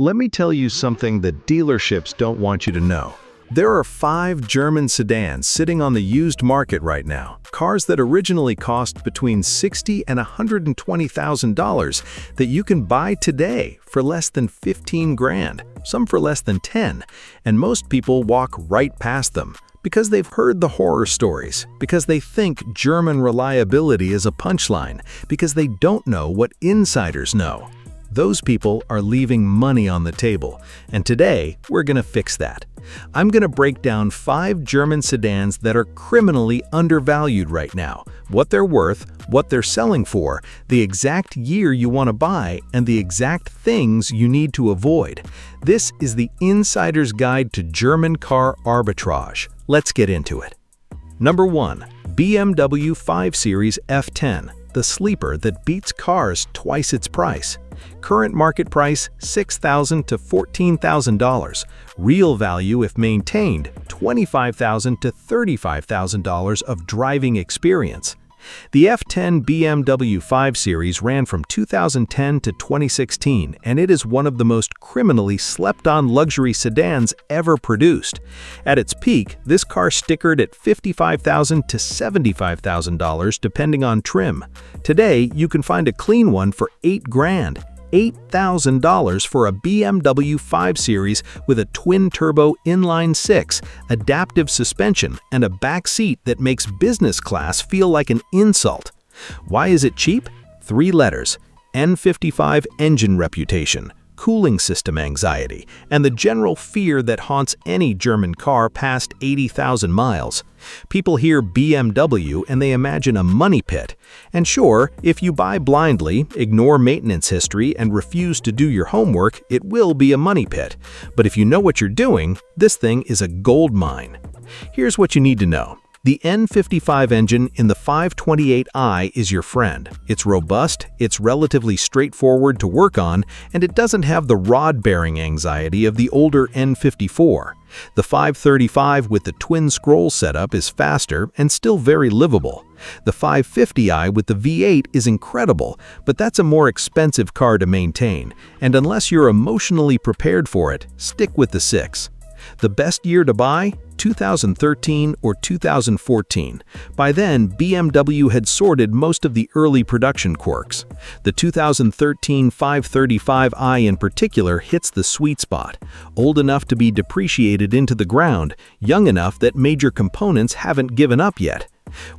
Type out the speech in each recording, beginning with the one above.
Let me tell you something that dealerships don't want you to know. There are 5 German sedans sitting on the used market right now, cars that originally cost between $60,000 and $120,000 that you can buy today for less than 15 grand, some for less than 10, and most people walk right past them because they've heard the horror stories, because they think German reliability is a punchline, because they don't know what insiders know. Those people are leaving money on the table, and today we're going to fix that. I'm going to break down 5 German sedans that are criminally undervalued right now, what they're worth, what they're selling for, the exact year you want to buy, and the exact things you need to avoid. This is the Insider's Guide to German Car Arbitrage. Let's get into it. Number 1. BMW 5 Series F10, the sleeper that beats cars twice its price. Current market price $6,000 to $14,000. Real value, if maintained, $25,000 to $35,000 of driving experience. The F10 BMW 5 Series ran from 2010 to 2016, and it is one of the most criminally slept-on luxury sedans ever produced. At its peak, this car stickered at $55,000 to $75,000 depending on trim. Today, you can find a clean one for $8 grand. $8,000 for a BMW 5 Series with a twin-turbo inline-6, adaptive suspension, and a back seat that makes business class feel like an insult. Why is it cheap? 3 letters: N55 engine reputation, cooling system anxiety, and the general fear that haunts any German car past 80,000 miles. People hear BMW and they imagine a money pit. And sure, if you buy blindly, ignore maintenance history, and refuse to do your homework, it will be a money pit. But if you know what you're doing, this thing is a gold mine. Here's what you need to know. The N55 engine in the 528i is your friend. It's robust, it's relatively straightforward to work on, and it doesn't have the rod-bearing anxiety of the older N54. The 535 with the twin-scroll setup is faster and still very livable. The 550i with the V8 is incredible, but that's a more expensive car to maintain, and unless you're emotionally prepared for it, stick with the 6. The best year to buy? 2013 or 2014. By then, BMW had sorted most of the early production quirks. The 2013 535i in particular hits the sweet spot, old enough to be depreciated into the ground, young enough that major components haven't given up yet.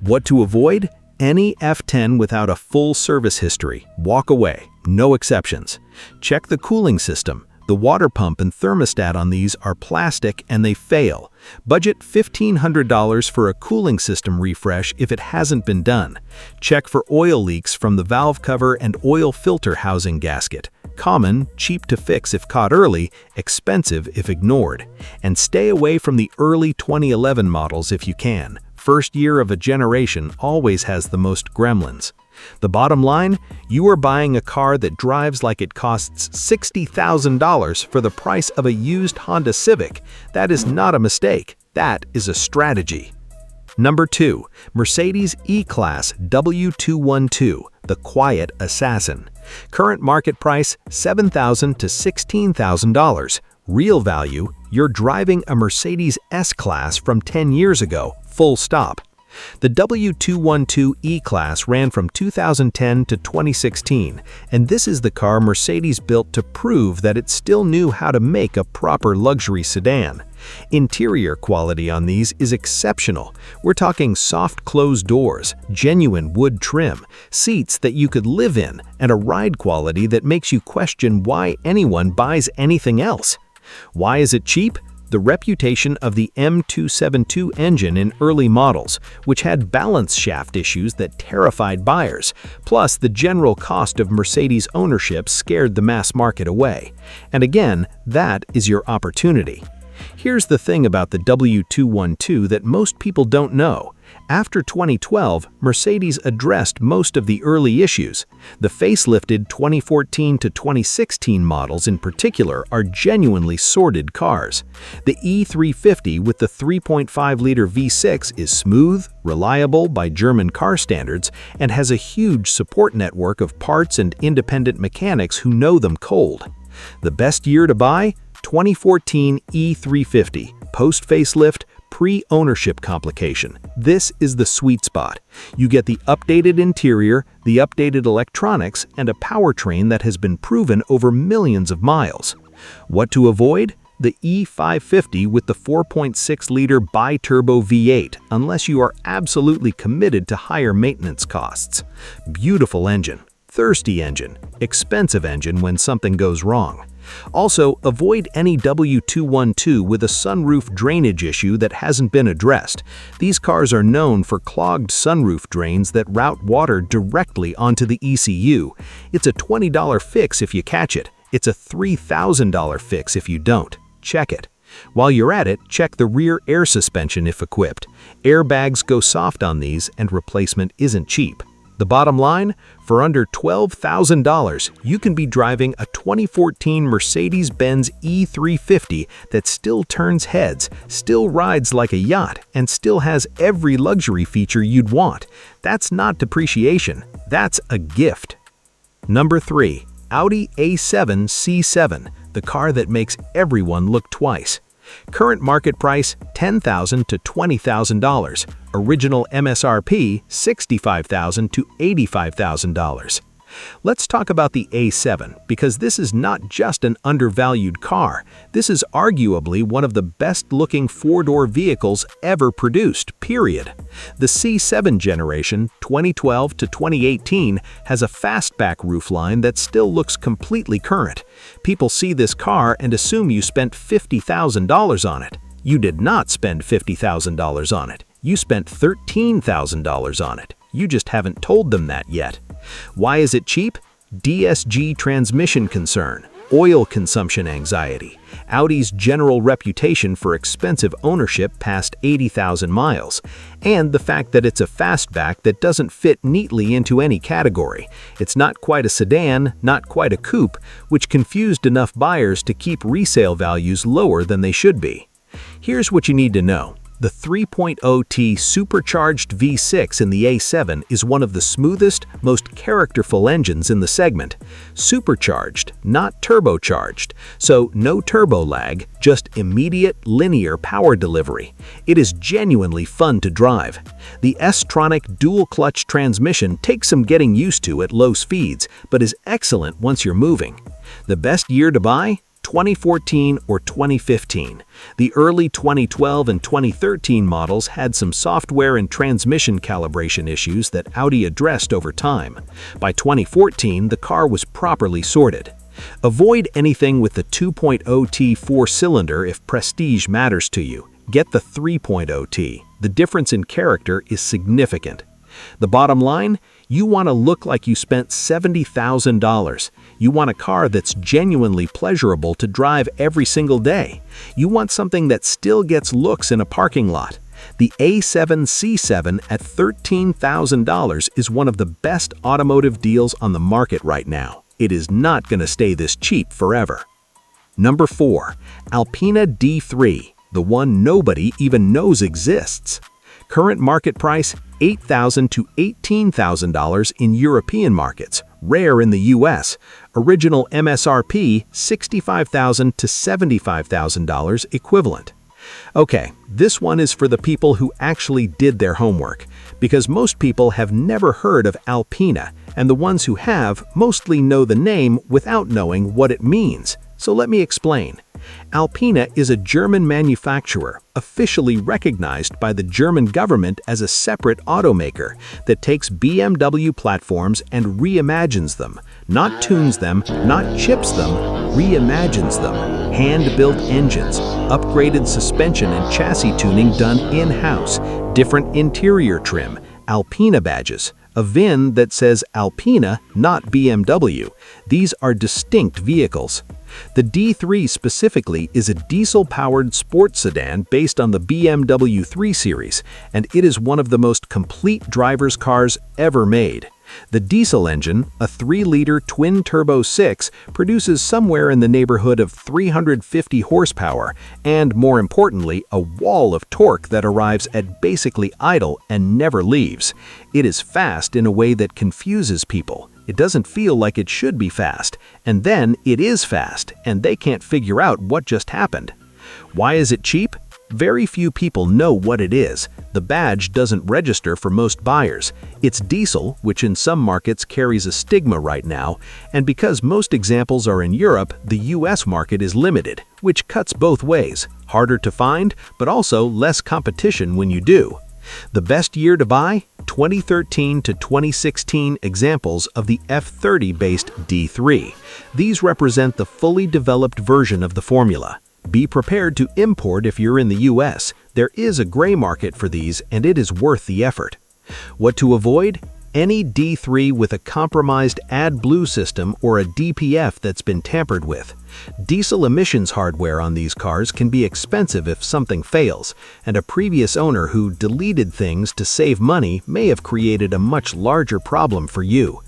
What to avoid? Any F10 without a full service history. Walk away, no exceptions. Check the cooling system. The water pump and thermostat on these are plastic and they fail. Budget $1,500 for a cooling system refresh if it hasn't been done. Check for oil leaks from the valve cover and oil filter housing gasket. Common, cheap to fix if caught early, expensive if ignored. And stay away from the early 2011 models if you can. First year of a generation always has the most gremlins. The bottom line, you are buying a car that drives like it costs $60,000 for the price of a used Honda Civic. That is not a mistake. That is a strategy. Number 2. Mercedes E-Class W212, the quiet assassin. Current market price $7,000 to $16,000. Real value, you're driving a Mercedes S-Class from 10 years ago, full stop. The W212 E-Class ran from 2010 to 2016, and this is the car Mercedes built to prove that it still knew how to make a proper luxury sedan. Interior quality on these is exceptional. We're talking soft closed doors, genuine wood trim, seats that you could live in, and a ride quality that makes you question why anyone buys anything else. Why is it cheap? The reputation of the M272 engine in early models, which had balance shaft issues that terrified buyers, plus the general cost of Mercedes ownership scared the mass market away. And again, that is your opportunity. Here's the thing about the W212 that most people don't know. After 2012, Mercedes addressed most of the early issues. The facelifted 2014 to 2016 models in particular are genuinely sorted cars. The E350 with the 3.5-liter V6 is smooth, reliable by German car standards, and has a huge support network of parts and independent mechanics who know them cold. The best year to buy? 2014 E350, post-facelift, pre-ownership complication. This is the sweet spot. You get the updated interior, the updated electronics, and a powertrain that has been proven over millions of miles. What to avoid? The E550 with the 4.6-liter bi-turbo V8, unless you are absolutely committed to higher maintenance costs. Beautiful engine, thirsty engine, expensive engine when something goes wrong. Also, avoid any W212 with a sunroof drainage issue that hasn't been addressed. These cars are known for clogged sunroof drains that route water directly onto the ECU. It's a $20 fix if you catch it. It's a $3,000 fix if you don't. Check it. While you're at it, check the rear air suspension if equipped. Airbags go soft on these and replacement isn't cheap. The bottom line? For under $12,000, you can be driving a 2014 Mercedes-Benz E350 that still turns heads, still rides like a yacht, and still has every luxury feature you'd want. That's not depreciation, that's a gift. Number 3. Audi A7 C7, the car that makes everyone look twice. Current market price $10,000 to $20,000. Original MSRP $65,000 to $85,000. Let's talk about the A7 because this is not just an undervalued car. This is arguably one of the best-looking four-door vehicles ever produced, period. The C7 generation, 2012 to 2018, has a fastback roofline that still looks completely current. People see this car and assume you spent $50,000 on it. You did not spend $50,000 on it. You spent $13,000 on it. You just haven't told them that yet. Why is it cheap? DSG transmission concern, oil consumption anxiety, Audi's general reputation for expensive ownership past 80,000 miles, and the fact that it's a fastback that doesn't fit neatly into any category. It's not quite a sedan, not quite a coupe, which confused enough buyers to keep resale values lower than they should be. Here's what you need to know. The 3.0T supercharged V6 in the A7 is one of the smoothest, most characterful engines in the segment. Supercharged, not turbocharged, so no turbo lag, just immediate linear power delivery. It is genuinely fun to drive. The S-tronic dual-clutch transmission takes some getting used to at low speeds, but is excellent once you're moving. The best year to buy? 2014 or 2015. The early 2012 and 2013 models had some software and transmission calibration issues that Audi addressed over time. By 2014, the car was properly sorted. Avoid anything with the 2.0T four-cylinder if prestige matters to you. Get the 3.0T. The difference in character is significant. The bottom line? You want to look like you spent $70,000. You want a car that's genuinely pleasurable to drive every single day. You want something that still gets looks in a parking lot. The A7 C7 at $13,000 is one of the best automotive deals on the market right now. It is not going to stay this cheap forever. Number 4. Alpina D3, the one nobody even knows exists. Current market price $8,000 to $18,000 in European markets, rare in the US. Original MSRP $65,000 to $75,000 equivalent. Okay, this one is for the people who actually did their homework, because most people have never heard of Alpina, and the ones who have mostly know the name without knowing what it means. So let me explain. Alpina is a German manufacturer, officially recognized by the German government as a separate automaker that takes BMW platforms and reimagines them, not tunes them, not chips them, reimagines them. Hand-built engines, upgraded suspension and chassis tuning done in-house, different interior trim, Alpina badges, a VIN that says Alpina, not BMW. These are distinct vehicles. The D3 specifically is a diesel-powered sports sedan based on the BMW 3 Series, and it is one of the most complete driver's cars ever made. The diesel engine, a 3-liter twin-turbo 6, produces somewhere in the neighborhood of 350 horsepower and, more importantly, a wall of torque that arrives at basically idle and never leaves. It is fast in a way that confuses people. It doesn't feel like it should be fast, and then it is fast, and they can't figure out what just happened. Why is it cheap? Very few people know what it is. The badge doesn't register for most buyers. It's diesel, which in some markets carries a stigma right now, and because most examples are in Europe, the US market is limited, which cuts both ways. Harder to find, but also less competition when you do. The best year to buy? 2013 to 2016 examples of the F30-based D3. These represent the fully developed version of the formula. Be prepared to import if you're in the US. There is a gray market for these, and it is worth the effort. What to avoid? Any D3 with a compromised AdBlue system or a DPF that's been tampered with. Diesel emissions hardware on these cars can be expensive if something fails, and a previous owner who deleted things to save money may have created a much larger problem for you.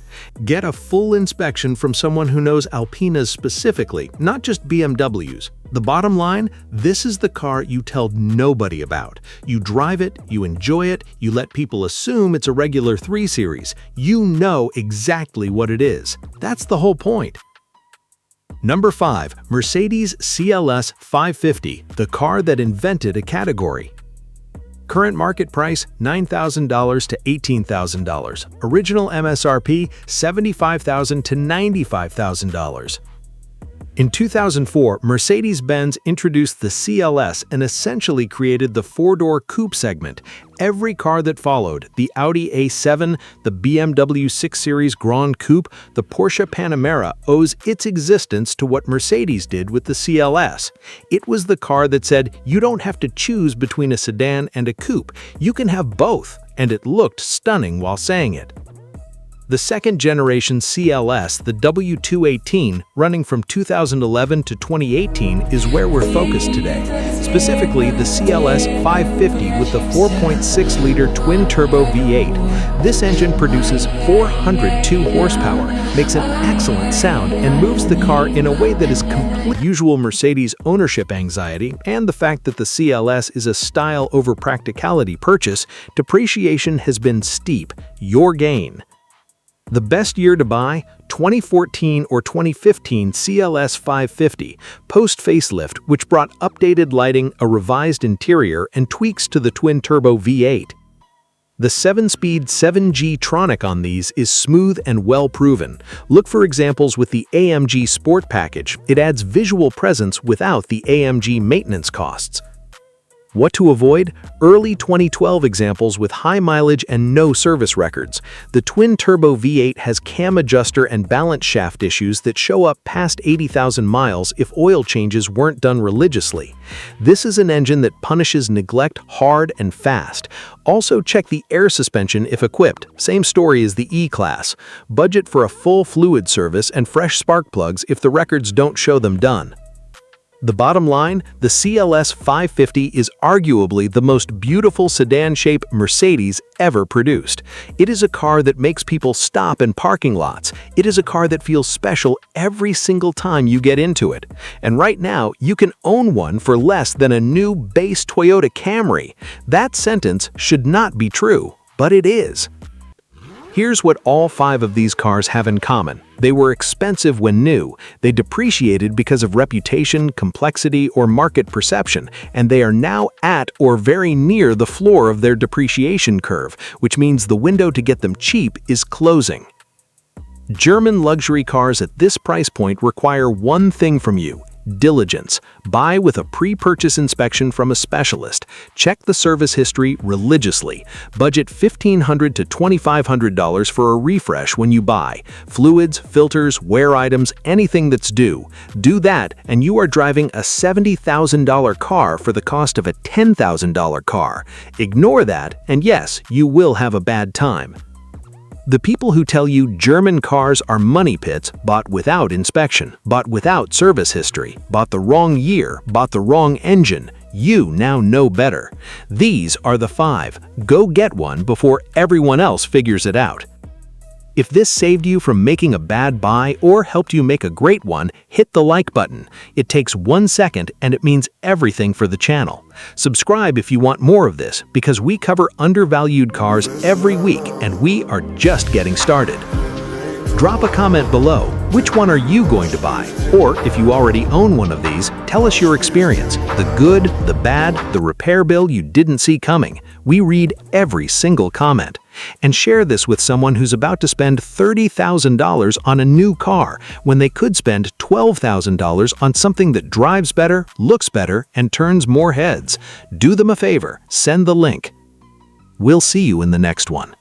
Get a full inspection from someone who knows Alpinas specifically, not just BMWs. The bottom line, this is the car you tell nobody about. You drive it, you enjoy it, you let people assume it's a regular 3 Series. You know exactly what it is. That's the whole point. Number 5. Mercedes CLS 550, the car that invented a category. Current market price $9,000 to $18,000. Original MSRP $75,000 to $95,000. In 2004, Mercedes-Benz introduced the CLS and essentially created the 4-door coupe segment. Every car that followed, the Audi A7, the BMW 6 Series Grand Coupe, the Porsche Panamera, owes its existence to what Mercedes did with the CLS. It was the car that said, you don't have to choose between a sedan and a coupe. You can have both, and it looked stunning while saying it. The second-generation CLS, the W218, running from 2011 to 2018, is where we're focused today. Specifically, the CLS 550 with the 4.6-liter twin-turbo V8. This engine produces 402 horsepower, makes an excellent sound, and moves the car in a way that is complete. Usual Mercedes ownership anxiety, and the fact that the CLS is a style over practicality purchase, depreciation has been steep. Your gain. The best year to buy? 2014 or 2015 CLS 550, post-facelift, which brought updated lighting, a revised interior, and tweaks to the twin-turbo V8. The 7-speed 7G Tronic on these is smooth and well-proven. Look for examples with the AMG Sport package. It adds visual presence without the AMG maintenance costs. What to avoid? Early 2012 examples with high mileage and no service records. The twin-turbo V8 has cam adjuster and balance shaft issues that show up past 80,000 miles if oil changes weren't done religiously. This is an engine that punishes neglect hard and fast. Also check the air suspension if equipped. Same story as the E-Class. Budget for a full fluid service and fresh spark plugs if the records don't show them done. The bottom line, the CLS 550 is arguably the most beautiful sedan-shape Mercedes ever produced. It is a car that makes people stop in parking lots. It is a car that feels special every single time you get into it. And right now, you can own one for less than a new base Toyota Camry. That sentence should not be true, but it is. Here's what all 5 of these cars have in common. They were expensive when new, they depreciated because of reputation, complexity, or market perception, and they are now at or very near the floor of their depreciation curve, which means the window to get them cheap is closing. German luxury cars at this price point require one thing from you: diligence. Buy with a pre-purchase inspection from a specialist. Check the service history religiously. Budget $1,500 to $2,500 for a refresh when you buy. Fluids, filters, wear items, anything that's due. Do that, and you are driving a $70,000 car for the cost of a $10,000 car. Ignore that, and yes, you will have a bad time. The people who tell you German cars are money pits bought without inspection, bought without service history, bought the wrong year, bought the wrong engine. You now know better. These are the 5. Go get one before everyone else figures it out. If this saved you from making a bad buy or helped you make a great one, hit the like button. It takes 1 second and it means everything for the channel. Subscribe if you want more of this, because we cover undervalued cars every week and we are just getting started. Drop a comment below. Which one are you going to buy? Or if you already own one of these, tell us your experience. The good, the bad, the repair bill you didn't see coming. We read every single comment. And share this with someone who's about to spend $30,000 on a new car when they could spend $12,000 on something that drives better, looks better, and turns more heads. Do them a favor. Send the link. We'll see you in the next one.